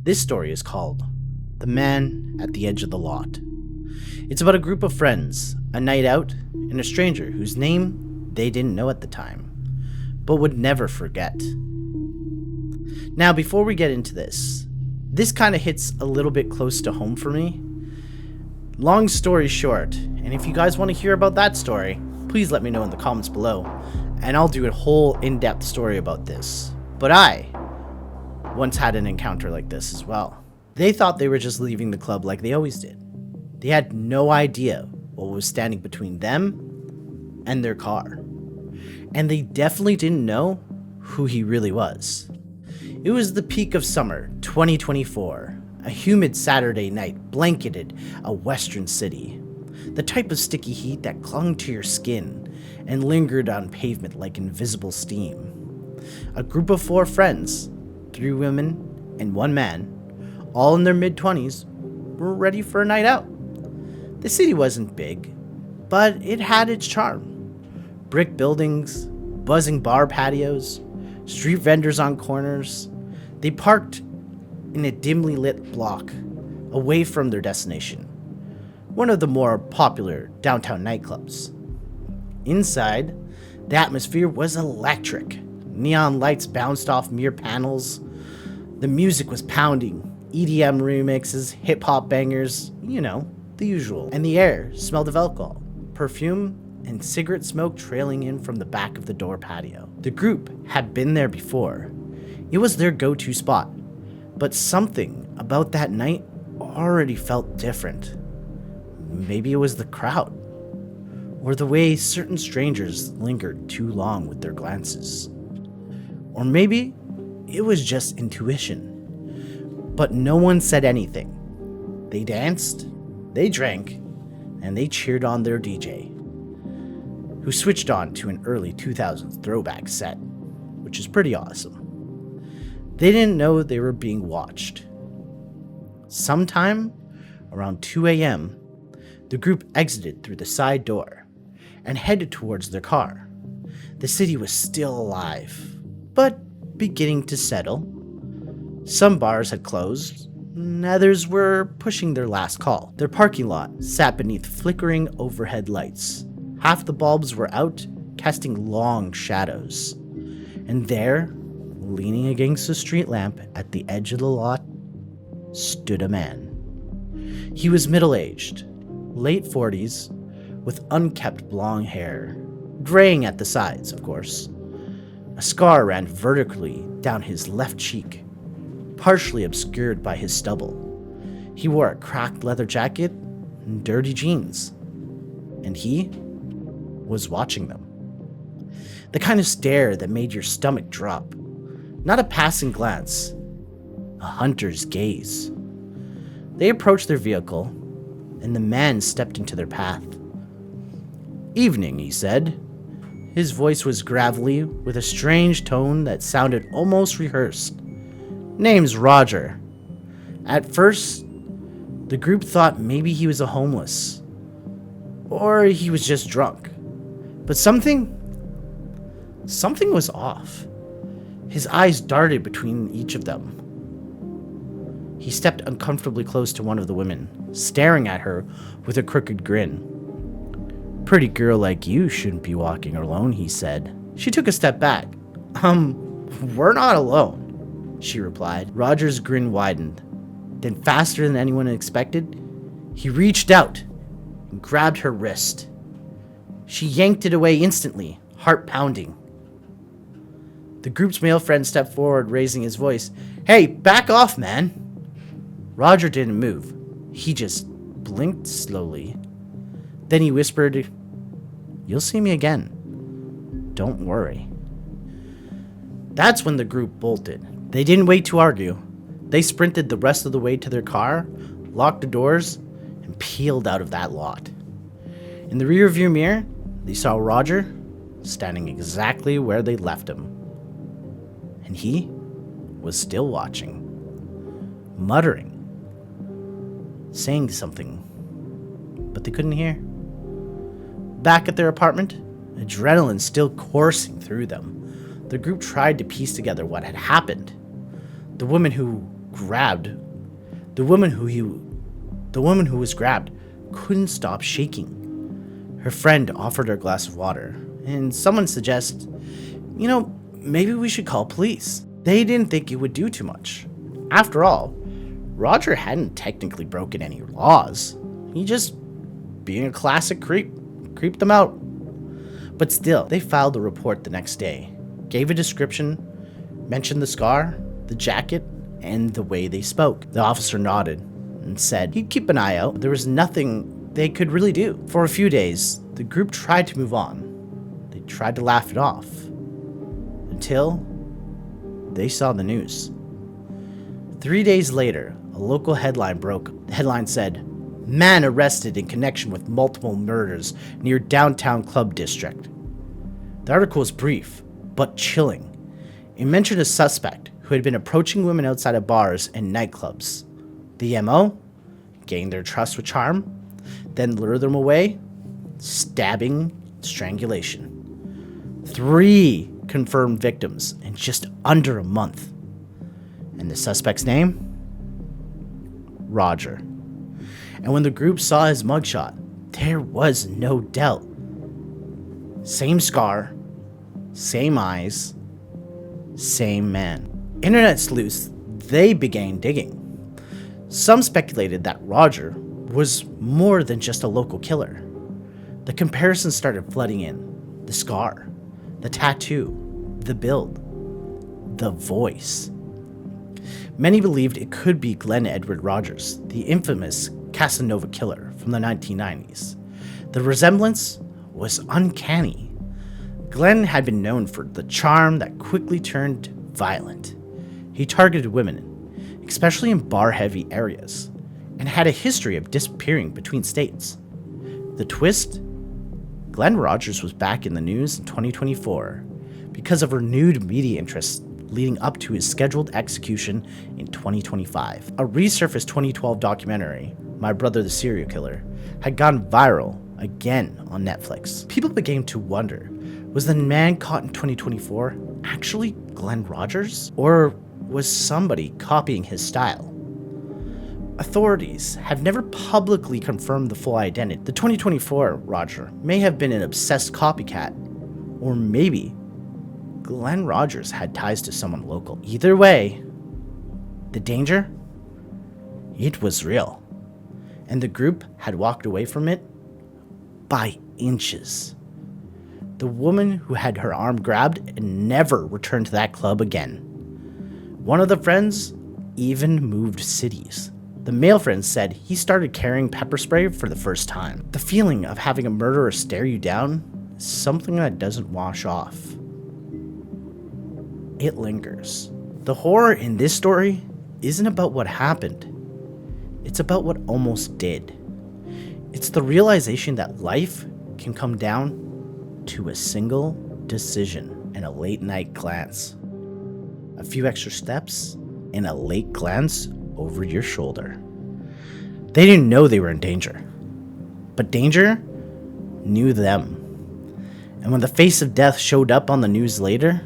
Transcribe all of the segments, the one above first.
This story is called The Man at the Edge of the Lot. It's about a group of friends, a night out, and a stranger whose name they didn't know at the time, but would never forget. Now, before we get into this kind of hits a little bit close to home for me. Long story short, and if you guys want to hear about that story, please let me know in the comments below, and I'll do a whole in-depth story about this. But I once had an encounter like this as well. They thought they were just leaving the club like they always did. They had no idea what was standing between them and their car. And they definitely didn't know who he really was. It was the peak of summer 2024, a humid Saturday night blanketed a western city. The type of sticky heat that clung to your skin and lingered on pavement like invisible steam. A group of 4 friends, 3 women and 1 man, all in their mid-20s, were ready for a night out. The city wasn't big, but it had its charm. Brick buildings, buzzing bar patios, street vendors on corners. They parked in a dimly lit block away from their destination, one of the more popular downtown nightclubs. Inside, the atmosphere was electric. Neon lights bounced off mirror panels. The music was pounding, EDM remixes, hip-hop bangers, the usual. And the air smelled of alcohol, perfume, and cigarette smoke trailing in from the back of the door patio. The group had been there before. It was their go-to spot, but something about that night already felt different. Maybe it was the crowd, or the way certain strangers lingered too long with their glances. Or maybe it was just intuition. But no one said anything. They danced, they drank, and they cheered on their DJ, who switched on to an early 2000s throwback set, which is pretty awesome. They didn't know they were being watched. Sometime around 2 a.m., the group exited through the side door and headed towards their car. The city was still alive, but beginning to settle. Some bars had closed, and others were pushing their last call. Their parking lot sat beneath flickering overhead lights. Half the bulbs were out, casting long shadows. And there, leaning against a street lamp at the edge of the lot, stood a man. He was middle-aged, late 40s, with unkempt blonde hair, graying at the sides, of course. A scar ran vertically down his left cheek, partially obscured by his stubble. He wore a cracked leather jacket and dirty jeans, and he was watching them. The kind of stare that made your stomach drop. Not a passing glance, a hunter's gaze. They approached their vehicle, and the man stepped into their path. "Evening," he said. His voice was gravelly, with a strange tone that sounded almost rehearsed. "Name's Roger." At first, the group thought maybe he was a homeless, or he was just drunk. But something was off. His eyes darted between each of them. He stepped uncomfortably close to one of the women, staring at her with a crooked grin. "Pretty girl like you shouldn't be walking alone," he said. She took a step back. We're not alone," she replied. Roger's grin widened. Then, faster than anyone expected, he reached out and grabbed her wrist. She yanked it away instantly, heart pounding. The group's male friend stepped forward, raising his voice. "Hey, back off, man!" Roger didn't move. He just blinked slowly. Then he whispered, "You'll see me again. Don't worry." That's when the group bolted. They didn't wait to argue. They sprinted the rest of the way to their car, locked the doors, and peeled out of that lot. In the rearview mirror, they saw Roger standing exactly where they left him. And he was still watching, muttering, saying something, but they couldn't hear. Back at their apartment, adrenaline still coursing through them, the group tried to piece together what had happened. The woman who grabbed, the woman who was grabbed couldn't stop shaking. Her friend offered her a glass of water, and someone suggests, maybe we should call police. They didn't think it would do too much. After all, Roger hadn't technically broken any laws. He just, being a classic creep, creeped them out. But still, they filed a report the next day, gave a description, mentioned the scar, the jacket, and the way they spoke. The officer nodded and said he'd keep an eye out. There was nothing they could really do. For a few days, the group tried to move on. They tried to laugh it off. Until they saw the news. 3 days later, a local headline broke. The headline said, "Man arrested in connection with multiple murders near downtown club district." The article was brief, but chilling. It mentioned a suspect who had been approaching women outside of bars and nightclubs. The MO? Gain their trust with charm, then lure them away, stabbing, strangulation. 3 confirmed victims in just under a month. And the suspect's name? Roger. And when the group saw his mugshot, there was no doubt. Same scar, same eyes, same man. Internet sleuths, they began digging. Some speculated that Roger was more than just a local killer. The comparisons started flooding in. The scar, the tattoo, the build, the voice. Many believed it could be Glenn Edward Rogers, the infamous Casanova killer from the 1990s. The resemblance was uncanny. Glenn had been known for the charm that quickly turned violent. He targeted women, especially in bar-heavy areas, and had a history of disappearing between states. The twist? Glenn Rogers was back in the news in 2024 because of renewed media interest leading up to his scheduled execution in 2025. A resurfaced 2012 documentary, My Brother the Serial Killer, had gone viral again on Netflix. People began to wonder, was the man caught in 2024 actually Glenn Rogers? Or was somebody copying his style? Authorities have never publicly confirmed the full identity. The 2024 Roger may have been an obsessed copycat, or maybe Glenn Rogers had ties to someone local. Either way, the danger, it was real. And the group had walked away from it by inches. The woman who had her arm grabbed and never returned to that club again. One of the friends even moved cities. The male friend said he started carrying pepper spray for the first time. The feeling of having a murderer stare you down is something that doesn't wash off. It lingers. The horror in this story isn't about what happened. It's about what almost did. It's the realization that life can come down to a single decision and a late night glance. A few extra steps and a late glance over your shoulder. They didn't know they were in danger, but danger knew them. And when the face of death showed up on the news later,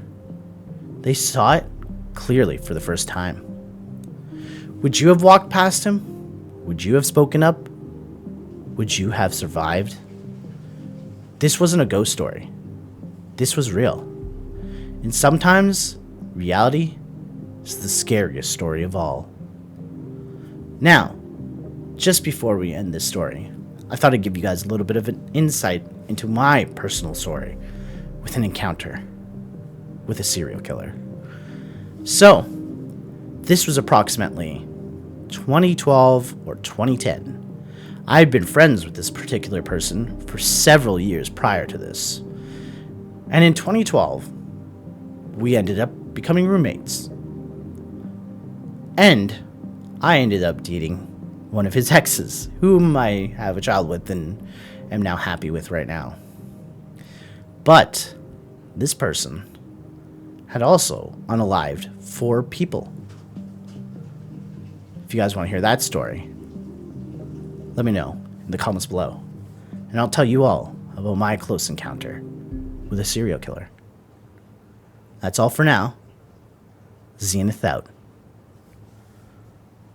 they saw it clearly for the first time. Would you have walked past him? Would you have spoken up? Would you have survived? This wasn't a ghost story. This was real. And sometimes reality is the scariest story of all. Now, just before we end this story, I thought I'd give you guys a little bit of an insight into my personal story with an encounter with a serial killer. So, this was approximately 2012 or 2010. I had been friends with this particular person for several years prior to this. And in 2012, we ended up becoming roommates. And I ended up dating one of his exes, whom I have a child with and am now happy with right now. But this person had also unalived 4 people. If you guys want to hear that story, let me know in the comments below, and I'll tell you all about my close encounter with a serial killer. That's all for now. Zenith out.